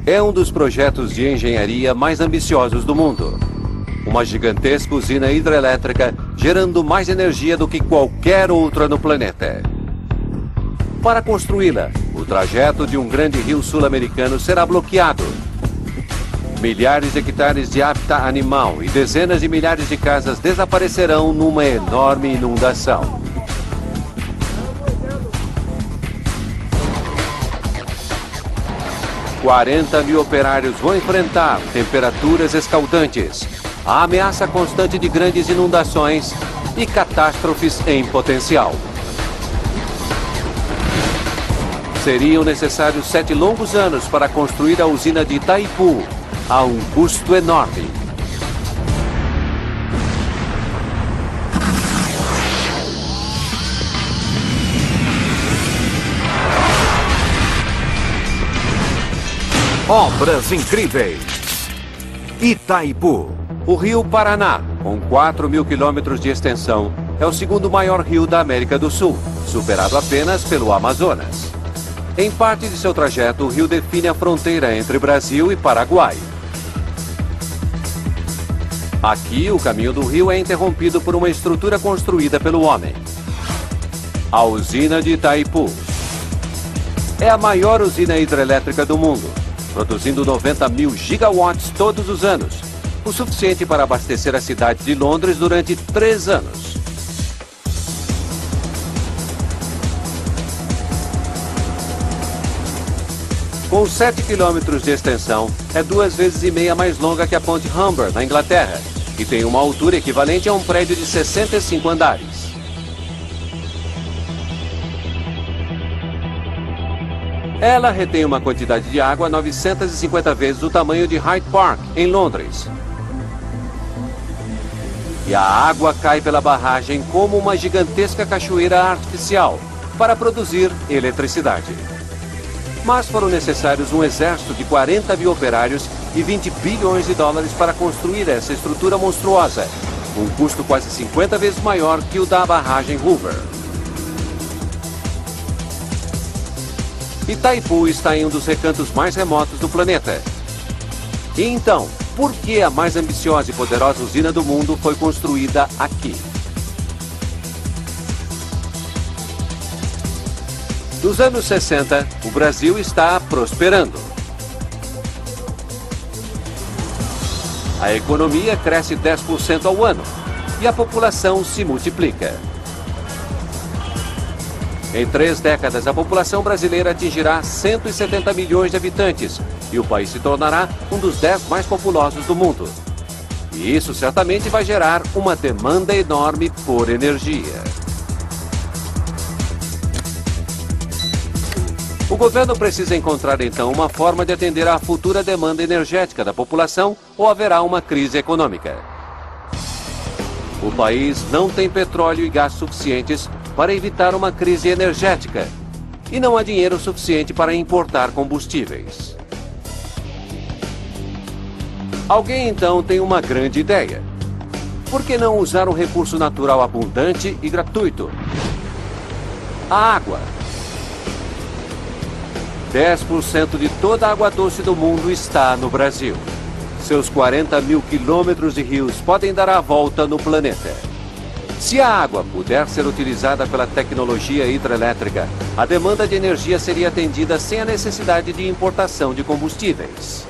É um dos projetos de engenharia mais ambiciosos do mundo. Uma gigantesca usina hidrelétrica gerando mais energia do que qualquer outra no planeta. Para construí-la, o trajeto de um grande rio sul-americano será bloqueado. Milhares de hectares de hábitat animal e dezenas de milhares de casas desaparecerão numa enorme inundação. $40 mil operários vão enfrentar temperaturas escaldantes, a ameaça constante de grandes inundações e catástrofes em potencial. Seriam necessários 7 longos anos para construir a usina de Itaipu, a um custo enorme. Obras incríveis. Itaipu. O rio Paraná, com 4 mil quilômetros de extensão, é o segundo maior rio da América do Sul, superado apenas pelo Amazonas. Em parte de seu trajeto, o rio define a fronteira entre Brasil e Paraguai. Aqui, o caminho do rio é interrompido por uma estrutura construída pelo homem. A usina de Itaipu. É a maior usina hidrelétrica do mundo, produzindo 90 mil gigawatts todos os anos, o suficiente para abastecer a cidade de Londres durante 3 anos. Com 7 quilômetros de extensão, é 2,5 vezes mais longa que a ponte Humber, na Inglaterra, e tem uma altura equivalente a um prédio de 65 andares. Ela retém uma quantidade de água 950 vezes o tamanho de Hyde Park, em Londres. E a água cai pela barragem como uma gigantesca cachoeira artificial para produzir eletricidade. Mas foram necessários um exército de 40 mil operários e $20 bilhões para construir essa estrutura monstruosa, um custo quase 50 vezes maior que o da barragem Hoover. Itaipu está em um dos recantos mais remotos do planeta. E então, por que a mais ambiciosa e poderosa usina do mundo foi construída aqui? Nos anos 60, o Brasil está prosperando. A economia cresce 10% ao ano e a população se multiplica. Em 3 décadas, a população brasileira atingirá 170 milhões de habitantes e o país se tornará um dos 10 mais populosos do mundo. E isso certamente vai gerar uma demanda enorme por energia. O governo precisa encontrar então uma forma de atender à futura demanda energética da população ou haverá uma crise econômica. O país não tem petróleo e gás suficientes para evitar uma crise energética e não há dinheiro suficiente para importar combustíveis. Alguém então tem uma grande ideia. Por que não usar um recurso natural abundante e gratuito? A água. 10% de toda a água doce do mundo está no Brasil. Seus 40 mil quilômetros de rios podem dar a volta no planeta. Se a água puder ser utilizada pela tecnologia hidrelétrica, a demanda de energia seria atendida sem a necessidade de importação de combustíveis.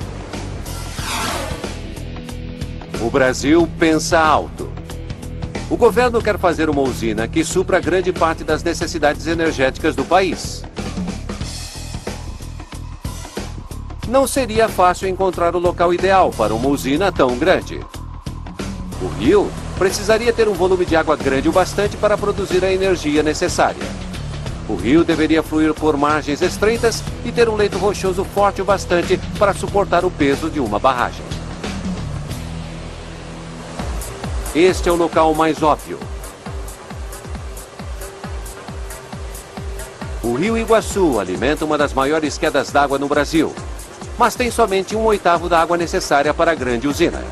O Brasil pensa alto. O governo quer fazer uma usina que supra grande parte das necessidades energéticas do país. Não seria fácil encontrar o local ideal para uma usina tão grande. O rio precisaria ter um volume de água grande o bastante para produzir a energia necessária. O rio deveria fluir por margens estreitas e ter um leito rochoso forte o bastante para suportar o peso de uma barragem. Este é o local mais óbvio. O rio Iguaçu alimenta uma das maiores quedas d'água no Brasil, mas tem somente 1/8 da água necessária para a grande usina.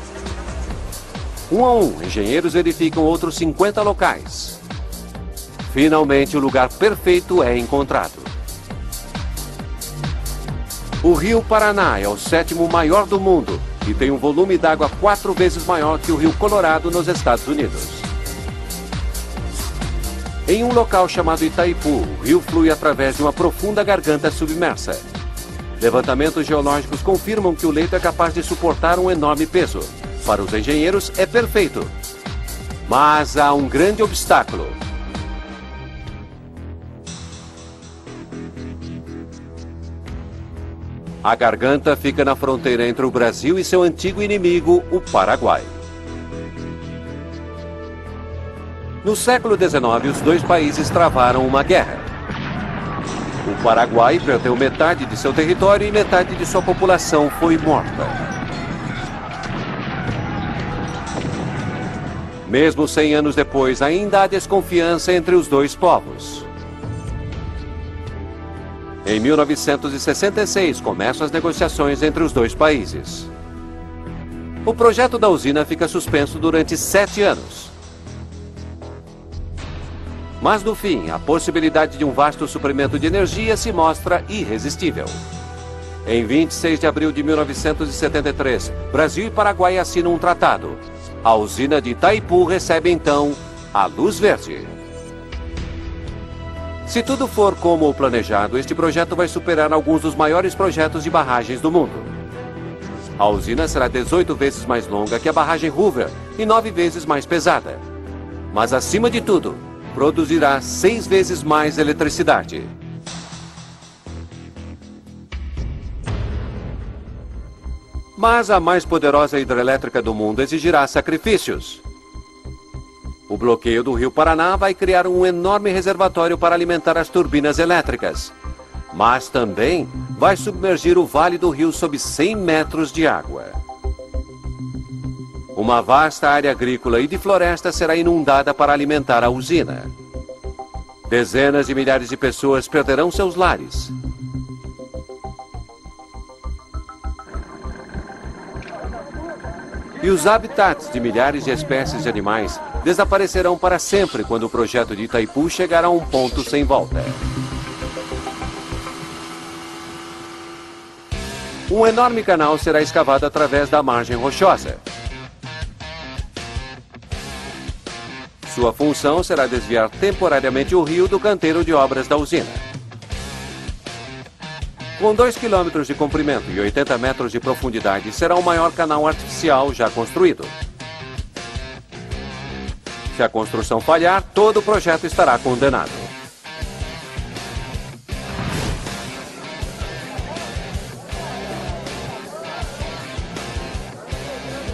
1 a 1, engenheiros verificam outros 50 locais. Finalmente, o lugar perfeito é encontrado. O rio Paraná é o 7º maior do mundo e tem um volume d'água 4 vezes maior que o rio Colorado nos Estados Unidos. Em um local chamado Itaipu, o rio flui através de uma profunda garganta submersa. Levantamentos geológicos confirmam que o leito é capaz de suportar um enorme peso. Para os engenheiros, é perfeito. Mas há um grande obstáculo. A garganta fica na fronteira entre o Brasil e seu antigo inimigo, o Paraguai. No século XIX, os dois países travaram uma guerra. O Paraguai perdeu metade de seu território e metade de sua população foi morta. Mesmo 100 anos depois, ainda há desconfiança entre os dois povos. Em 1966, começam as negociações entre os dois países. O projeto da usina fica suspenso durante 7 anos. Mas, no fim, a possibilidade de um vasto suprimento de energia se mostra irresistível. Em 26 de abril de 1973, Brasil e Paraguai assinam um tratado. A usina de Itaipu recebe, então, a luz verde. Se tudo for como planejado, este projeto vai superar alguns dos maiores projetos de barragens do mundo. A usina será 18 vezes mais longa que a barragem Hoover e 9 vezes mais pesada. Mas, acima de tudo, produzirá 6 vezes mais eletricidade. Mas a mais poderosa hidrelétrica do mundo exigirá sacrifícios. O bloqueio do rio Paraná vai criar um enorme reservatório para alimentar as turbinas elétricas. Mas também vai submergir o vale do rio sob 100 metros de água. Uma vasta área agrícola e de floresta será inundada para alimentar a usina. Dezenas de milhares de pessoas perderão seus lares. E os habitats de milhares de espécies de animais desaparecerão para sempre quando o projeto de Itaipu chegar a um ponto sem volta. Um enorme canal será escavado através da margem rochosa. Sua função será desviar temporariamente o rio do canteiro de obras da usina. Com 2 quilômetros de comprimento e 80 metros de profundidade, será o maior canal artificial já construído. Se a construção falhar, todo o projeto estará condenado.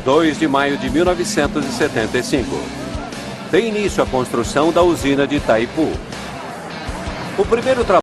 (2 de maio de 1975) tem início a construção da usina de Itaipu. O primeiro trabalho